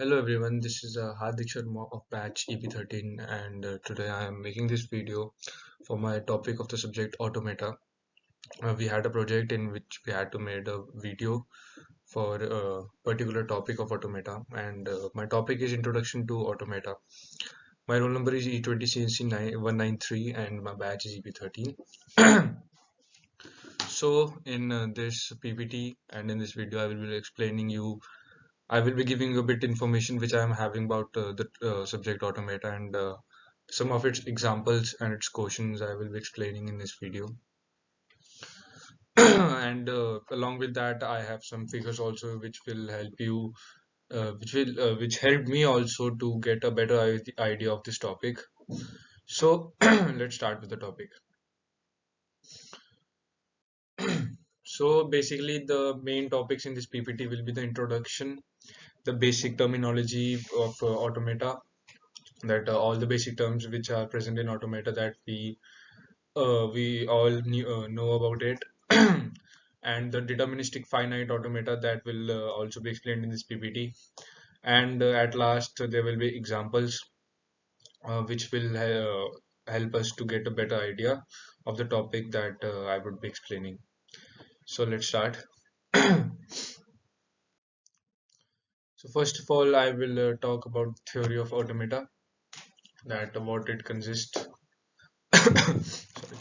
Hello everyone, this is Hardik Sharma of batch EP13 and today I am making this video for my topic of the subject Automata. We had a project in which we had to make a video for a particular topic of Automata and my topic is Introduction to Automata. My roll number is E20CNC193 and my batch is EP13. So in this PPT and in this video I will be explaining you I will be giving a bit information which I am having about the subject automata and some of its examples and its questions I will be explaining in this video. And along with that, I have some figures also which will help you, which helped me also to get a better idea of this topic. So let's start with the topic. So basically, the main topics in this PPT will be the introduction, the basic terminology of automata, that all the basic terms which are present in automata that we all know about it and the deterministic finite automata that will also be explained in this PPT, and at last there will be examples which will help us to get a better idea of the topic that I would be explaining. So let's start. So first of all I will talk about theory of automata, that what it consists. Sorry.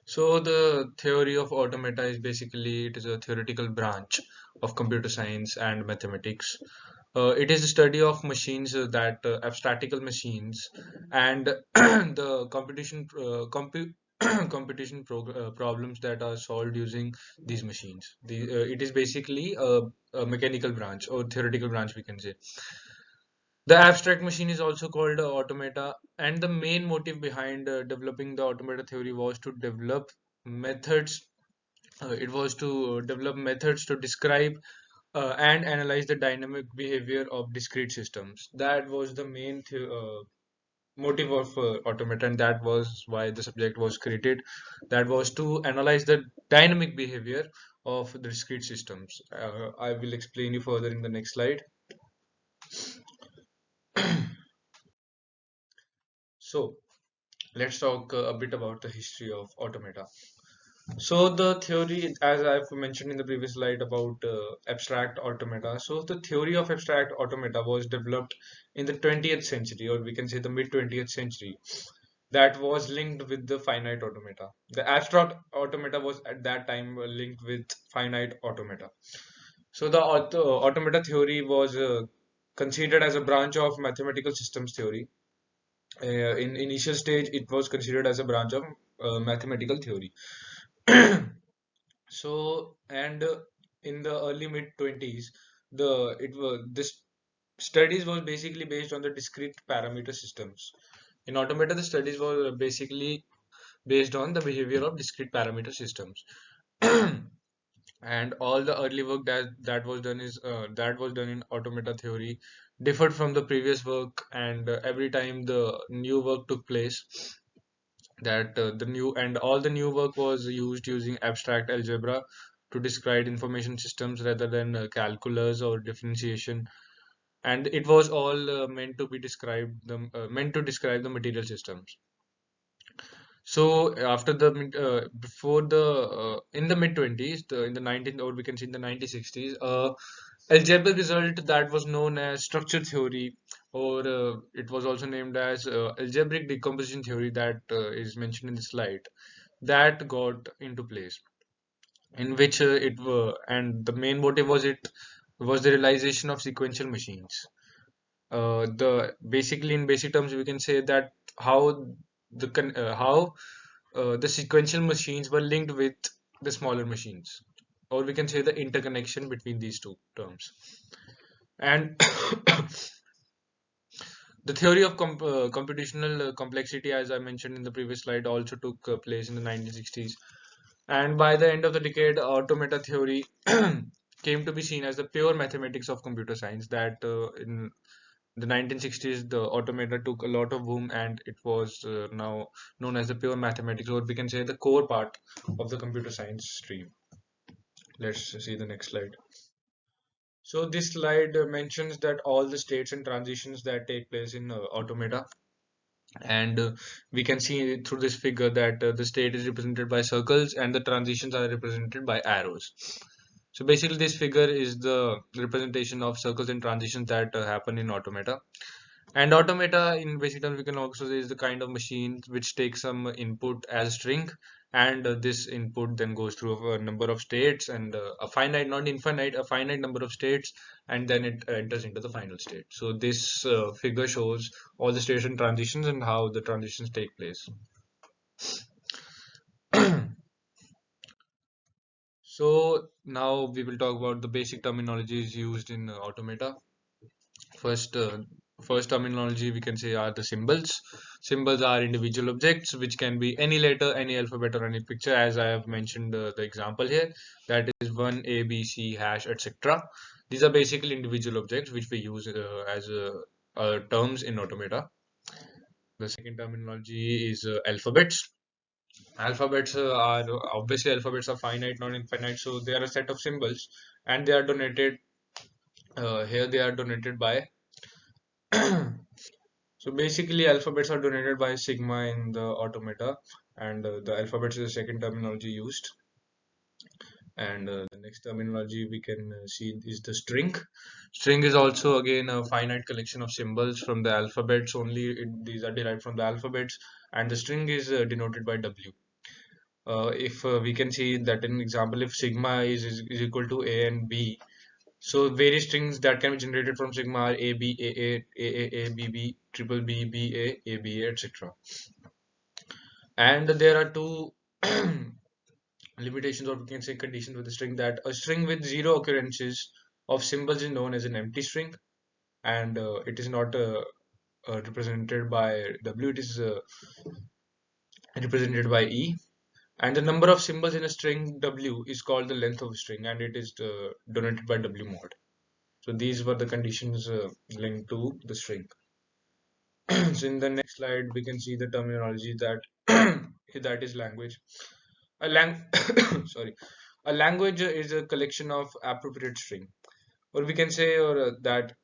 So the theory of automata is basically it is a theoretical branch of computer science and mathematics. It is the study of machines that abstractical machines and the problems that are solved using these machines. It is basically a mechanical branch or theoretical branch, we can say. The abstract machine is also called automata, and the main motive behind developing the automata theory was to develop methods. It was to develop methods to describe and analyze the dynamic behavior of discrete systems. That was the main motive of automata, and that was why the subject was created. That was to analyze the dynamic behavior of the discrete systems. I will explain you further in the next slide. So let's talk a bit about the history of automata. So the theory, as I've mentioned in the previous slide about abstract automata, so the theory of abstract automata was developed in the 20th century, or we can say the mid 20th century, that was linked with the finite automata. The abstract automata was at that time linked with finite automata. So the automata theory was considered as a branch of mathematical systems theory. In initial stage, it was considered as a branch of mathematical theory. So, and in the early mid 20s, the it was this studies was basically based on the discrete parameter systems. In automata, the studies were basically based on the behavior of discrete parameter systems. And all the early work that was done in automata theory differed from the previous work, and every time the new work took place, that the new and all the new work was used using abstract algebra to describe information systems rather than calculus or differentiation, and it was all meant to describe the material systems. So after the before the in the mid 20s, in the 19th, or we can say in the 1960s, algebraic result that was known as structure theory, or it was also named as algebraic decomposition theory, that is mentioned in the slide, that got into place, in which and the main motive was it was the realization of sequential machines. The basically in basic terms we can say that how how the sequential machines were linked with the smaller machines, or we can say the interconnection between these two terms. And the theory of computational complexity, as I mentioned in the previous slide, also took place in the 1960s. And by the end of the decade, automata theory came to be seen as the pure mathematics of computer science. That in the 1960s, the automata took a lot of boom, and it was now known as the pure mathematics, or we can say the core part of the computer science stream. Let's see the next slide. So this slide mentions that all the states and transitions that take place in automata, and we can see through this figure that the state is represented by circles and the transitions are represented by arrows. So basically this figure is the representation of circles and transitions that happen in automata. And automata in basic terms we can also say is the kind of machine which takes some input as string, and this input then goes through a number of states and a finite, not infinite, a finite number of states, and then it enters into the final state. So this figure shows all the states and transitions and how the transitions take place. So now we will talk about the basic terminologies used in automata. First, first terminology we can say are the symbols. Symbols are individual objects which can be any letter, any alphabet, or any picture. As I have mentioned the example here, that is 1, A, B, C, hash, etc. These are basically individual objects which we use as terms in automata. The second terminology is alphabets. Alphabets are obviously alphabets are finite, not infinite, so they are a set of symbols, and they are donated. Here they are donated by So basically, alphabets are denoted by sigma in the automata, and the alphabets is the second terminology used. And the next terminology we can see is the string. String is also again a finite collection of symbols from the alphabets. Only these are derived from the alphabets, and the string is denoted by W. If we can see that in example, if sigma is equal to A and B, so various strings that can be generated from sigma are A, B, A, B, B, triple B, B, A, B, A, etc. And there are two limitations, or we can say conditions with the string, that a string with zero occurrences of symbols is known as an empty string, and it is not represented by W, it is represented by E. And the number of symbols in a string W is called the length of a string, and it is denoted by W mod. So these were the conditions linked to the string. So in the next slide, we can see the terminology that that is language. A lang sorry, a language is a collection of appropriate string, or we can say or that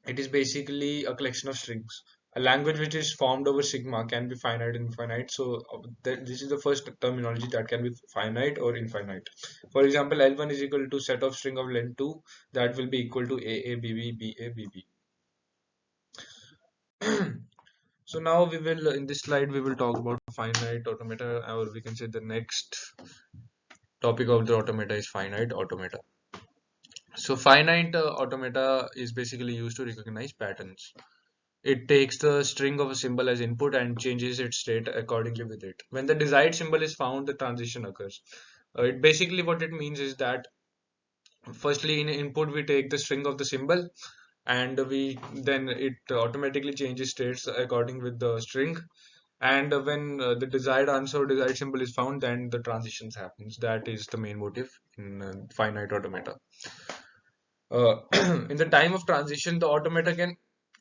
it is basically a collection of strings. A language which is formed over sigma can be finite and infinite. So this is the first terminology that can be finite or infinite. For example, L1 is equal to set of string of length 2 that will be equal to A, B, B, B, A, B, B. So now we will, in this slide, we will talk about finite automata, or we can say the next topic of the automata is finite automata. So finite automata is basically used to recognize patterns. It takes the string of a symbol as input and changes its state accordingly with it. When the desired symbol is found, the transition occurs. It basically what it means is that firstly in input we take the string of the symbol, and we then it automatically changes states according with the string, and when the desired answer or desired symbol is found, then the transitions happens. That is the main motive in finite automata. In the time of transition, the automata can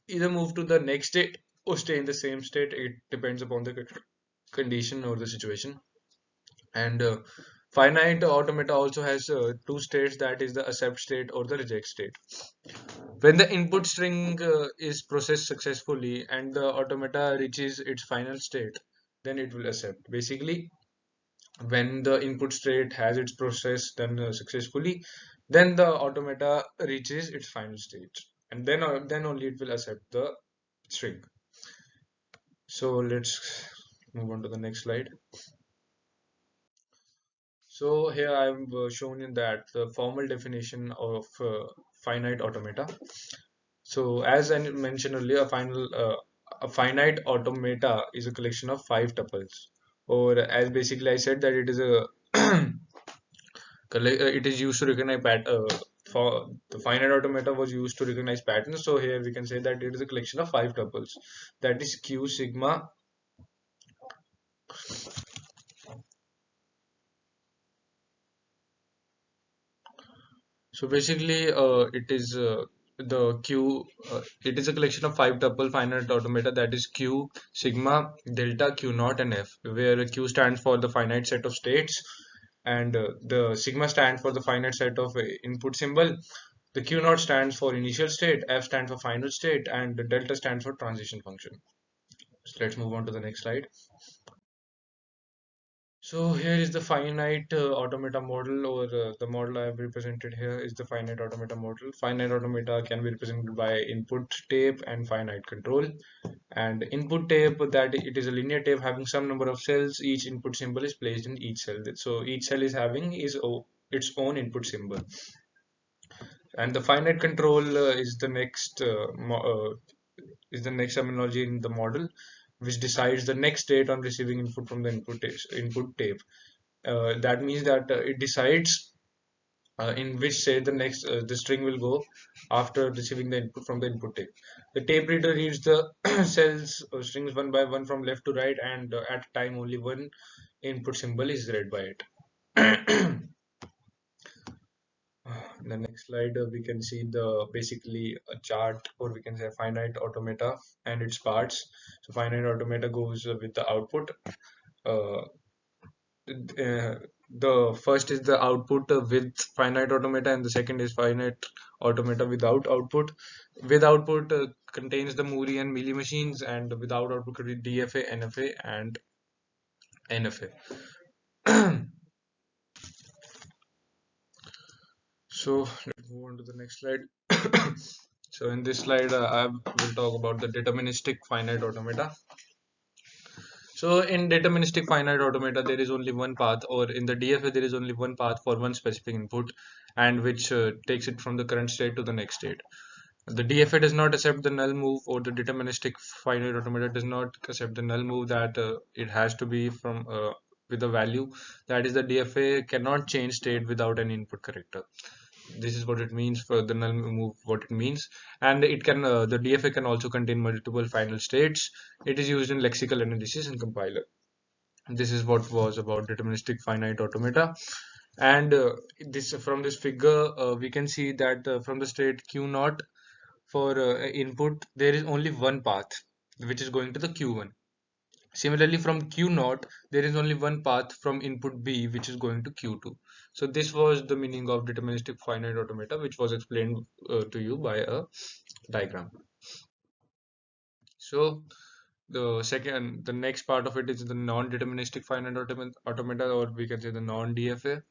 either move to the next state or stay in the same state. It depends upon the condition or the situation. And finite automata also has two states, that is the accept state or the reject state. When the input string is processed successfully and the automata reaches its final state, then it will accept. Basically, when the input state has its process done successfully, then the automata reaches its final state, and then only it will accept the string. So let's move on to the next slide. So here I've shown in that the formal definition of finite automata. So as I mentioned earlier, a finite automata is a collection of five tuples, or as basically I said that it is a it is used to recognize for the finite automata was used to recognize patterns. So here we can say that it is a collection of five tuples, that is q, sigma. So basically, it is a collection of five tuple finite automata, that is q, sigma, delta, q naught, and f, where q stands for the finite set of states, and the sigma stands for the finite set of input symbol, The Q naught stands for initial state, F stands for final state, and the delta stands for transition function. So let's move on to the next slide. So here is the finite automata model, or the model I have represented here is the finite automata model. Finite automata can be represented by input tape and finite control. And input tape, that it is a linear tape having some number of cells. Each input symbol is placed in each cell. So each cell is having its own input symbol. And the finite control is the next terminology in the model, which decides the next state on receiving input from the input tape. That means that it decides in which state the string will go after receiving the input from the input tape. The tape reader reads the cells or strings one by one from left to right, and at a time only one input symbol is read by it. In the next slide, we can see the basically a chart, or we can say finite automata and its parts. So finite automata goes with the output. Uh, the first is the output with finite automata, and the second is finite automata without output. With output contains the Muri and Mealy machines, and without output could be DFA, NFA, and NFA. So let's move on to the next slide. So in this slide, I will talk about the deterministic finite automata. So in deterministic finite automata, there is only one path, or in the DFA, there is only one path for one specific input, and which takes it from the current state to the next state. The DFA does not accept the null move, or the deterministic finite automata does not accept the null move, that it has to be from with a value. That is, the DFA cannot change state without an input corrector. This is what it means for the null move, what it means. And it can the DFA can also contain multiple final states. It is used in lexical analysis and compiler. This is what was about deterministic finite automata. And this from this figure, we can see that from the state q naught for input, there is only one path, which is going to the q1. Similarly, from Q naught, there is only one path from input B, which is going to Q2. So this was the meaning of deterministic finite automata, which was explained to you by a diagram. So the next part of it is the non-deterministic finite automata, or we can say the non-DFA.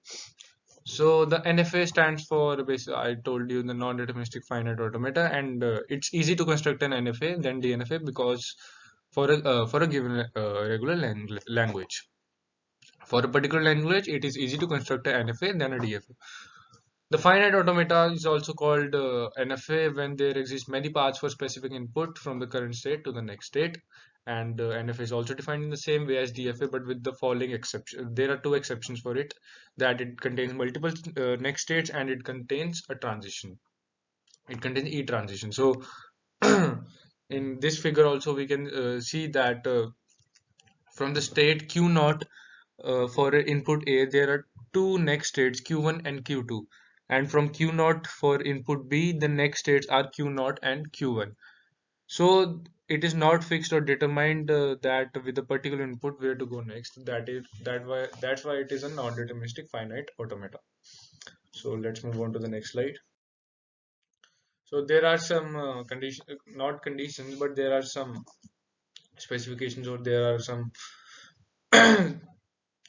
So the NFA stands for, basically, I told you, the non-deterministic finite automata, and it's easy to construct an NFA than DNFA, because for a given regular language. For a particular language, it is easy to construct an NFA than a DFA. The finite automata is also called NFA when there exist many paths for specific input from the current state to the next state. And NFA is also defined in the same way as DFA, but with the following exception. There are two exceptions for it: that it contains multiple next states, and it contains a transition. It contains E transition. So in this figure also, we can see that from the state Q naught, for input A, there are two next states, Q1 and Q2. And from Q naught for input B, the next states are Q naught and Q1. So it is not fixed or determined that with a particular input where to go next. That's why it is a non-deterministic finite automata. So let's move on to the next slide. So there are some not conditions, but there are some specifications, or there are some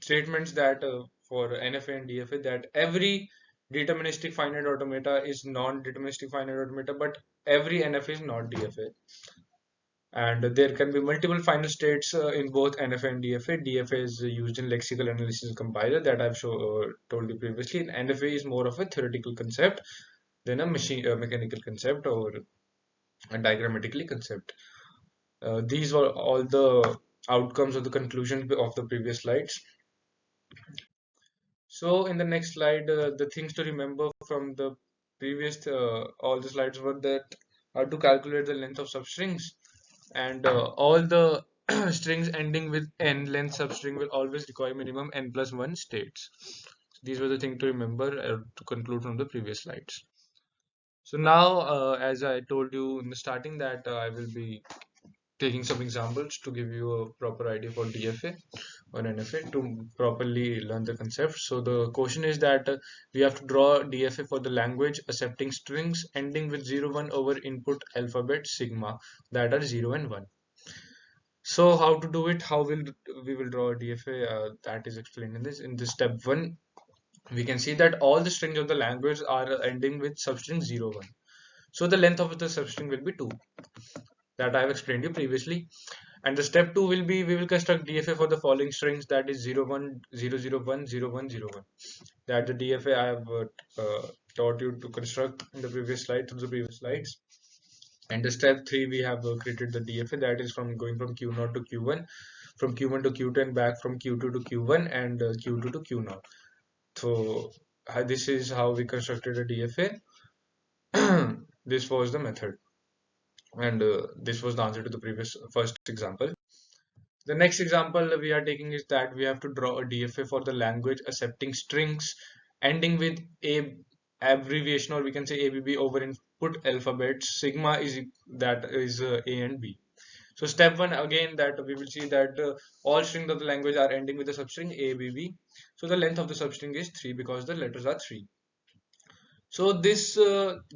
statements that for NFA and DFA, that every deterministic finite automata is non-deterministic finite automata, but every NFA is not DFA. And there can be multiple final states in both NFA and DFA. DFA is used in lexical analysis compiler, that I've told you previously. And NFA is more of a theoretical concept than a mechanical concept, or a diagrammatically concept. These were all the outcomes of the conclusion of the previous slides. So in the next slide, the things to remember from the previous all the slides were that how to calculate the length of substrings, and all the strings ending with n length substring will always require minimum n plus 1 states. These were the things to remember to conclude from the previous slides. So now, as I told you in the starting, that I will be taking some examples to give you a proper idea for DFA or NFA to properly learn the concept. So the question is that we have to draw DFA for the language accepting strings ending with 0, 1 over input alphabet sigma that are 0 and 1. So how to do it? How will we will draw a DFA? That is explained in this. In this step 1, we can see that all the strings of the language are ending with substring 0, 1. So the length of the substring will be 2, that I have explained you previously. And the step 2 will be we will construct DFA for the following strings, that is 0, 1, 0, 0, 1, 0, 1, 0, 1. That the DFA I have taught you to construct in the previous slide, through the previous slides. And the step 3 we have created the DFA, that is from going from Q0 to Q1, from Q1 to Q10, back from Q2 to Q1, and Q2 to Q0. So this is how we constructed a DFA. This was the method, and this was the answer to the previous first example. The next example we are taking is that we have to draw a DFA for the language accepting strings ending with a abbreviation, or we can say ABB over input alphabets. Sigma is that is A and B. So step 1 again, that we will see that all strings of the language are ending with a substring ABB. So the length of the substring is 3 because the letters are 3. So this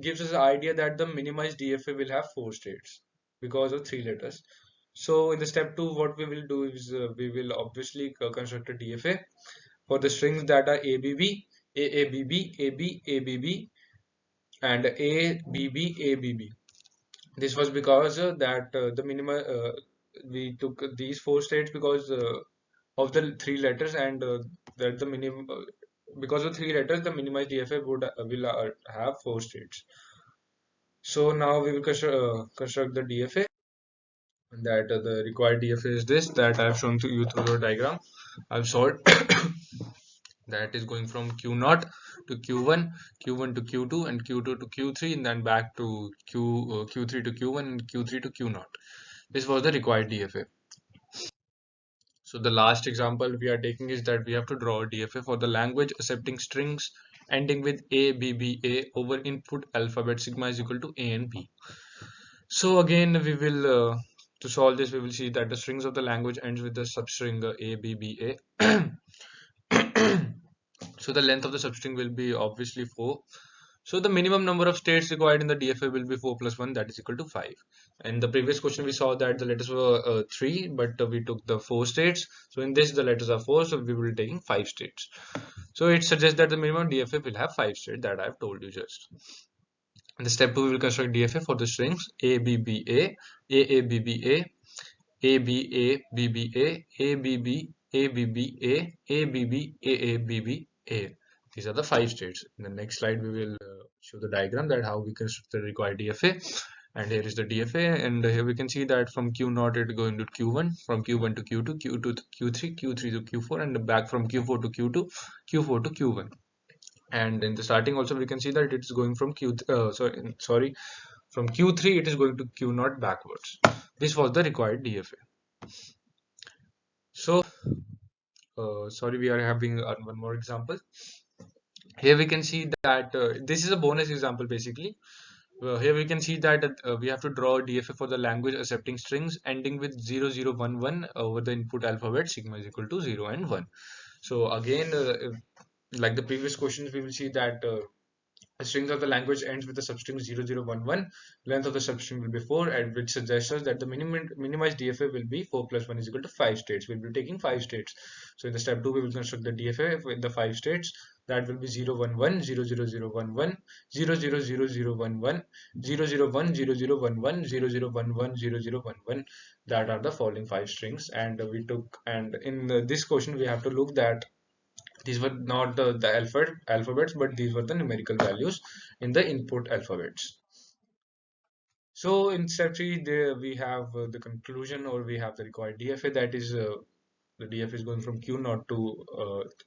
gives us an idea that the minimized DFA will have 4 states because of 3 letters. So in the step 2, what we will do is we will obviously construct a DFA for the strings that are ABB, AABB, AB, ABB, and ABB, ABB. This was because that the minimum we took these 4 states because of the 3 letters, and that the minimum because of 3 letters the minimized DFA would will have 4 states. So now we will construct the DFA, that the required DFA is this, that I have shown to you through the diagram I've solved. That is going from Q0 to Q1, Q1 to Q2, and Q2 to Q3, and then back to Q3 to Q1, and Q3 to Q0. This was the required DFA. So the last example we are taking is that we have to draw a DFA for the language accepting strings ending with A, B, B, A over input alphabet sigma is equal to A and B. So again, we will to solve this, we will see that the strings of the language ends with the substring A, B, B, A. So the length of the substring will be obviously 4. So the minimum number of states required in the DFA will be 4 plus 1, that is equal to 5. In the previous question we saw that the letters were 3, but we took the 4 states. So in this the letters are 4, so we will be taking 5 states. So it suggests that the minimum DFA will have 5 states, that I have told you just. In the step 2 we will construct DFA for the strings ABBA, AABBA, ABA, ABB, ABBA, ABB, AABBA. These are the 5 states. In the next slide, we will show the diagram that how we construct the required DFA. And here is the DFA, and here we can see that from Q0 it going to Q1, from Q1 to Q2, Q2 to Q3, Q3 to Q4, and back from Q4 to Q2, Q4 to Q1. And in the starting also we can see that it is going from from Q3 it is going to Q0 backwards. This was the required DFA. So sorry, we are having one more example. Here we can see that this is a bonus example basically. Here we can see that we have to draw a DFA for the language accepting strings ending with 0011 over the input alphabet sigma is equal to 0 and 1. So again, like the previous questions, we will see that the strings of the language ends with the substring 0011. Length of the substring will be 4, and which suggests us that the minimized DFA will be 4 plus 1 is equal to 5 states. We'll be taking 5 states. So in the step 2, we will construct the DFA with the 5 states. That will be 011, 00011, 000011, 001, 0011, 0011, 0011. That are the following 5 strings. And we took, and in this question, we have to look that these were not the alphabets, but these were the numerical values in the input alphabets. So in step 3, we have the conclusion, or we have the required DFA, that is the DFA is going from Q0 to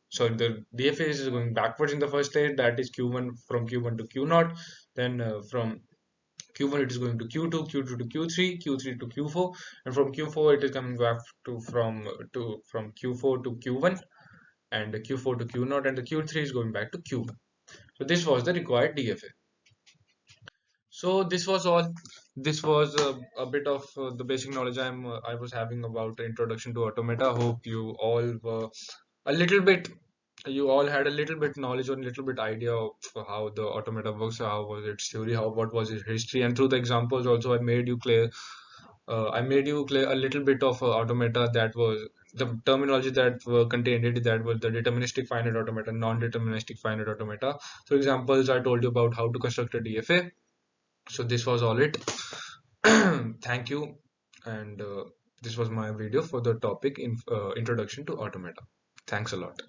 sorry, the DFA is going backwards in the first state, that is Q1, from Q1 to Q0, then from Q1 it is going to Q2, Q2 to Q3, Q3 to Q4, and from Q4 it is coming back to from Q4 to Q1, and the Q4 to Q0, and the Q3 is going back to Q1. So this was the required DFA. So this was all. This was a bit of the basic knowledge I was having about the introduction to automata. Hope you all were a little bit. You all had a little bit knowledge or a little bit idea of how the automata works, how was its theory, how what was its history, and through the examples also I made you clear. I made you clear a little bit of automata, that was the terminology that were contained in it, that was the deterministic finite automata, non-deterministic finite automata. So examples I told you about how to construct a DFA. So this was all it. Thank you, and this was my video for the topic in introduction to automata. Thanks a lot.